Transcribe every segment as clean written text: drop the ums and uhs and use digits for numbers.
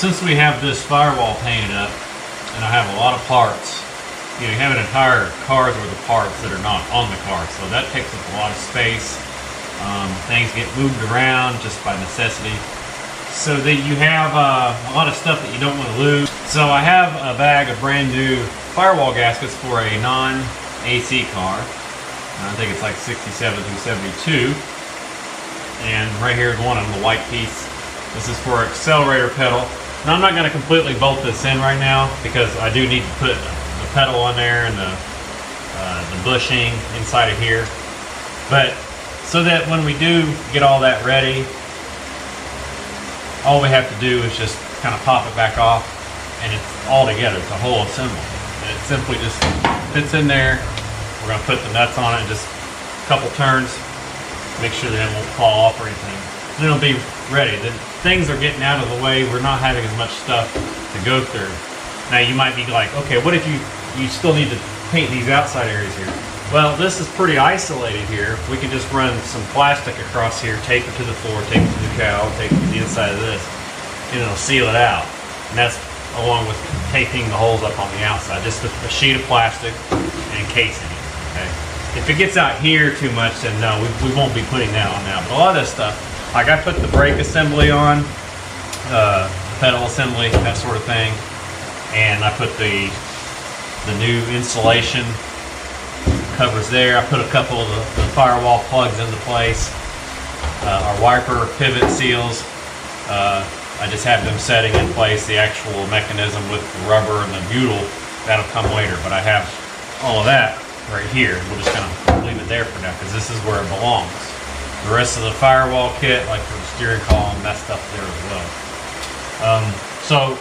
since we have this Firewall painted up, and I have a lot of parts, you know, you have an entire cars worth of parts that are not on the car, so that takes up a lot of space. Things get moved around just by necessity, so that you have a lot of stuff that you don't want to lose. So I have a bag of brand new Firewall gaskets for a non-AC car. I think it's like 67 through 72. And right here is one of them, the white piece. This is for accelerator pedal. Now I'm not going to completely bolt this in right now because I do need to put the pedal on there and the bushing inside of here. But so that when we do get all that ready, all we have to do is just kind of pop it back off, and it's all together. It's a whole assembly. And it simply just fits in there. We're going to put the nuts on it, just a couple turns, make sure that it won't fall off or anything. Then it'll be ready. The things are getting out of the way. We're not having as much stuff to go through. Now you might be like, okay, what if you still need to paint these outside areas here? Well, this is pretty isolated here. We can just run some plastic across here, tape it to the floor, tape it to the cowl, tape it to the inside of this, and it'll seal it out. And that's along with taping the holes up on the outside. Just a sheet of plastic and casing it, okay? If it gets out here too much, then no, we won't be putting that on now. But a lot of this stuff, like I put the brake assembly on, the pedal assembly, that sort of thing, and I put the new insulation covers there. I put a couple of the Firewall plugs into place. Our wiper pivot seals, I just have them setting in place. The actual mechanism with the rubber and the butyl, that'll come later, but I have all of that right here. We'll just kind of leave it there for now because this is where it belongs. The rest of the Firewall kit, like for the steering column, that stuff there as well. So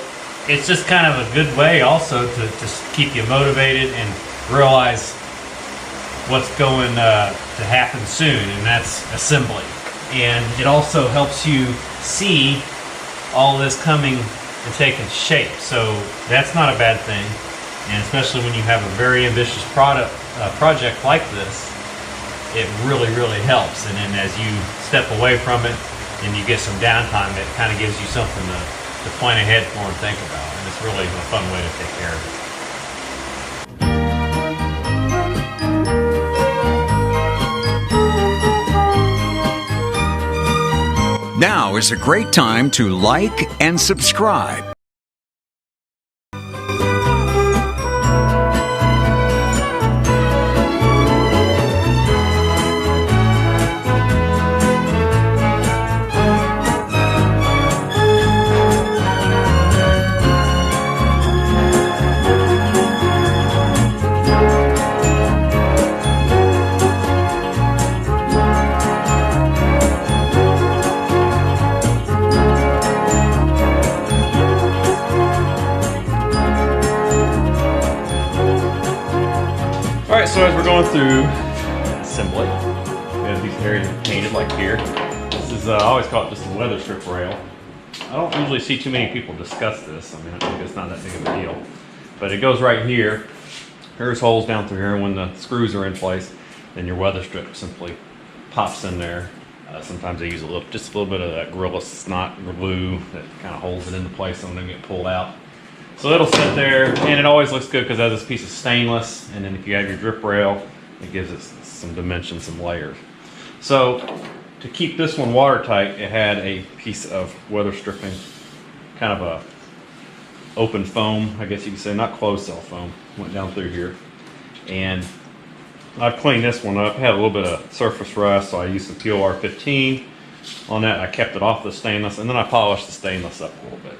it's just kind of a good way also to keep you motivated and realize what's going to happen soon, and that's assembly. And it also helps you see all this coming and taking shape, so that's not a bad thing. And especially when you have a very ambitious project like this, it really helps. And then as you step away from it and you get some downtime, it kind of gives you something to plan ahead for and think about, and it's really a fun way to take care of it. Now is a great time to like and subscribe. Alright, so as we're going through assembly, we have these areas painted like here. This is, I always call it just a weather strip rail. I don't usually see too many people discuss this. I mean, I think it's not that big of a deal. But it goes right here. There's holes down through here, and when the screws are in place, then your weather strip simply pops in there. Sometimes I use just a little bit of that Gorilla Snot glue that kind of holds it into place so it doesn't get pulled out. So it'll sit there, and it always looks good because it has this piece of stainless, and then if you have your drip rail, it gives it some dimension, some layers. So to keep this one watertight, it had a piece of weather stripping, kind of a open foam, I guess you could say, not closed cell foam, went down through here. And I've cleaned this one up. It had a little bit of surface rust, so I used some POR 15 on that. I kept it off the stainless, and then I polished the stainless up a little bit.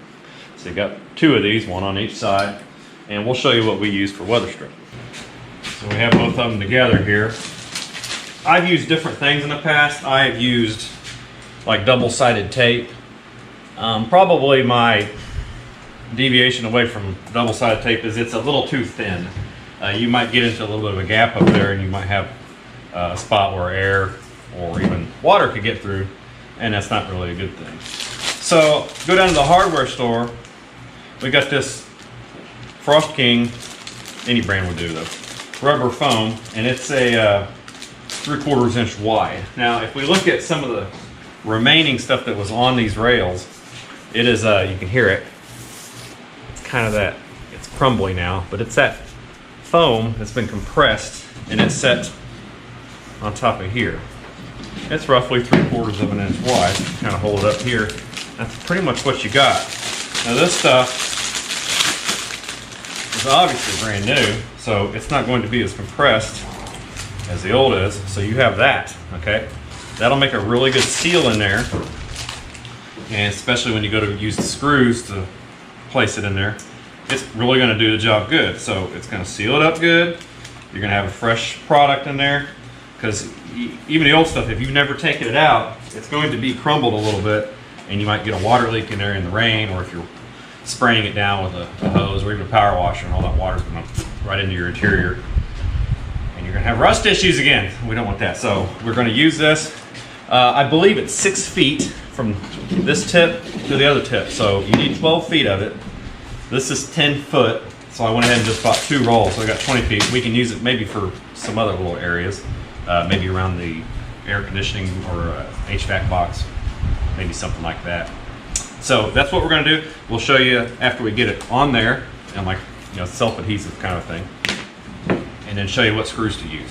So you got two of these, one on each side, and we'll show you what we use for weather strip. So we have both of them together here. I've used different things in the past. I've used like double-sided tape. Probably my deviation away from double-sided tape is it's a little too thin. You might get into a little bit of a gap up there, and you might have a spot where air or even water could get through, and that's not really a good thing. So go down to the hardware store. We got this Frost King, any brand would do though, rubber foam, and it's a 3/4 inch wide. Now if we look at some of the remaining stuff that was on these rails, it is, you can hear it, kind of that, it's crumbly now, but it's that foam that's been compressed and it's set on top of here. It's roughly 3/4 of an inch wide. Kind of hold it up here. That's pretty much what you got. Now this stuff is obviously brand new, so it's not going to be as compressed as the old is. So you have that, okay? That'll make a really good seal in there, and especially when you go to use the screws to place it in there, it's really going to do the job good. So it's going to seal it up good. You're going to have a fresh product in there, because even the old stuff, if you've never taken it out, it's going to be crumbled a little bit, and you might get a water leak in there in the rain, or if you're spraying it down with a hose or even a power washer, and all that water's going to right into your interior, and you're going to have rust issues again. We don't want that. So we're going to use this. I believe it's 6 feet from this tip to the other tip, so you need 12 feet of it. This is 10 foot, so I went ahead and just bought 2 rolls, so I got 20 feet. We can use it maybe for some other little areas, maybe around the air conditioning or HVAC box, maybe something like that. So that's what we're going to do. We'll show you after we get it on there, and like, you know, self-adhesive kind of thing, and then show you what screws to use.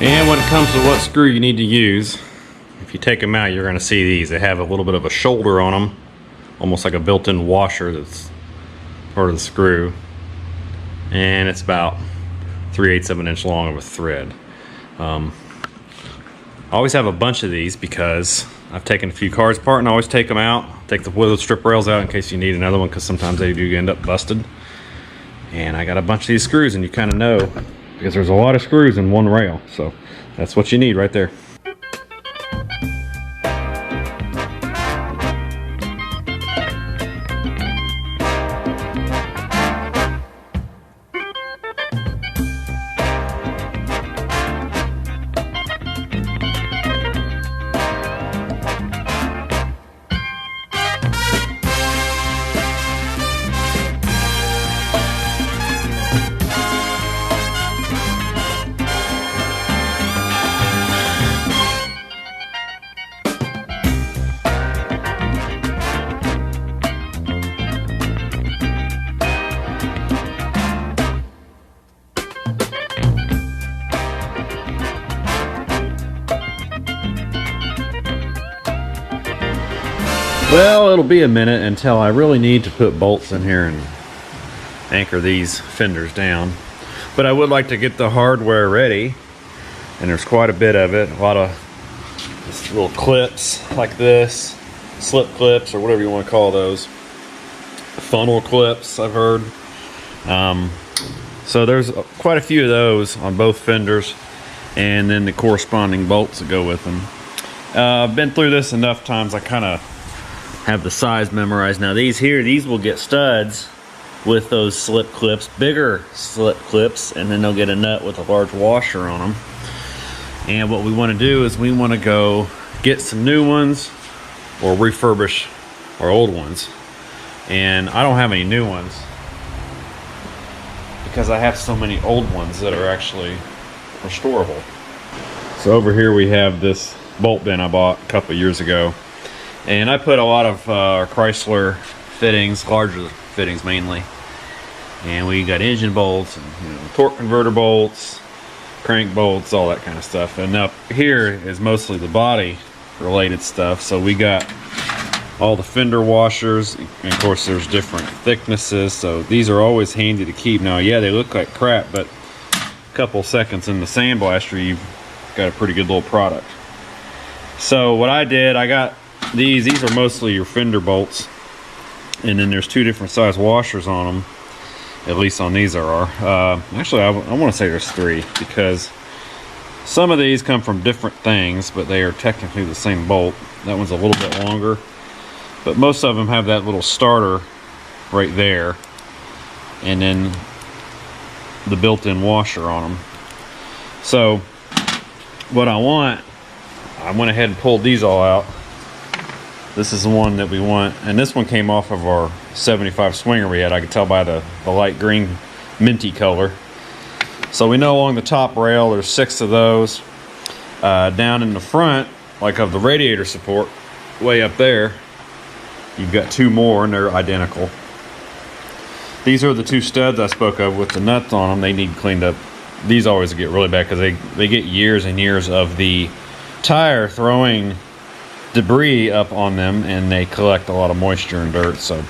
And when it comes to what screw you need to use, if you take them out, you're going to see these. They have a little bit of a shoulder on them, almost like a built-in washer that's part of the screw. And it's about 3/8 of an inch long of a thread. I always have a bunch of these because I've taken a few cars apart and I always take them out. Take the willow strip rails out in case you need another one, because sometimes they do end up busted. And I got a bunch of these screws, and you kind of know, because there's a lot of screws in one rail. So that's what you need right there. Well, it'll be a minute until I really need to put bolts in here and anchor these fenders down. But I would like to get the hardware ready, and there's quite a bit of it. A lot of just little clips like this, slip clips or whatever you want to call those. Funnel clips, I've heard. So there's quite a few of those on both fenders, and then the corresponding bolts that go with them. I've been through this enough times, I kind of have the size memorized. Now these will get studs with those slip clips, bigger slip clips, and then they'll get a nut with a large washer on them. And what we want to do is we want to go get some new ones or refurbish our old ones. And I don't have any new ones because I have so many old ones that are actually restorable. So over here we have this bolt bin I bought a couple years ago. And I put a lot of our Chrysler fittings, larger fittings mainly. And we got engine bolts, and, you know, torque converter bolts, crank bolts, all that kind of stuff. And up here is mostly the body related stuff. So we got all the fender washers, and of course there's different thicknesses. So these are always handy to keep. Now, yeah, they look like crap, but a couple seconds in the sandblaster, you've got a pretty good little product. So what I did, I got these are mostly your fender bolts, and then there's 2 different size washers on them. At least on these there are. Actually, I want to say there's 3, because Some of these come from different things, but they are technically the same bolt. That one's a little bit longer, but most of them have that little starter right there, and then the built-in washer on them. So what I went ahead and pulled these all out. This is the one that we want, and this one came off of our 75 Swinger we had. I could tell by the light green minty color. So we know along the top rail there's 6 of those. Down in the front, like of the radiator support, way up there, you've got 2 more, and they're identical. These are the 2 studs I spoke of with the nuts on them. They need cleaned up. These always get really bad because they get years and years of the tire throwing debris up on them, and they collect a lot of moisture and dirt. So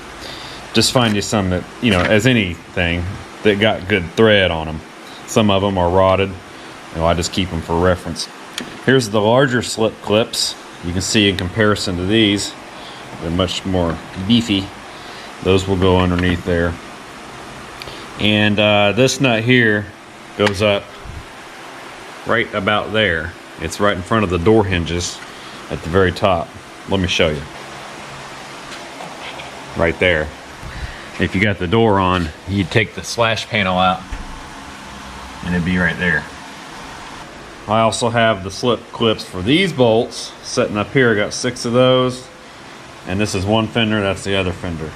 just find you some that, you know, as anything, that got good thread on them. Some of them are rotted. You know, I just keep them for reference. Here's the larger slip clips. You can see in comparison to these, they're much more beefy. Those will go underneath there. And this nut here goes up right about there. It's right in front of the door hinges at the very top. Let me show you. Right there. If you got the door on, you take the slash panel out and it'd be right there. I also have the slip clips for these bolts sitting up here. I got 6 of those, and this is one fender, that's the other fender.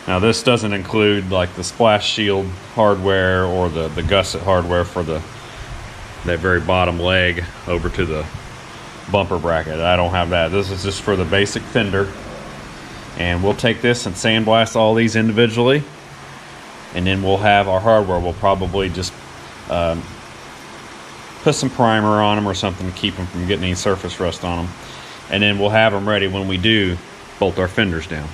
Now this doesn't include like the splash shield hardware or the gusset hardware for that very bottom leg over to the bumper bracket. I don't have that. This is just for the basic fender. And we'll take this and sandblast all these individually, and then we'll have our hardware. We'll probably just put some primer on them or something to keep them from getting any surface rust on them, and then we'll have them ready when we do bolt our fenders down.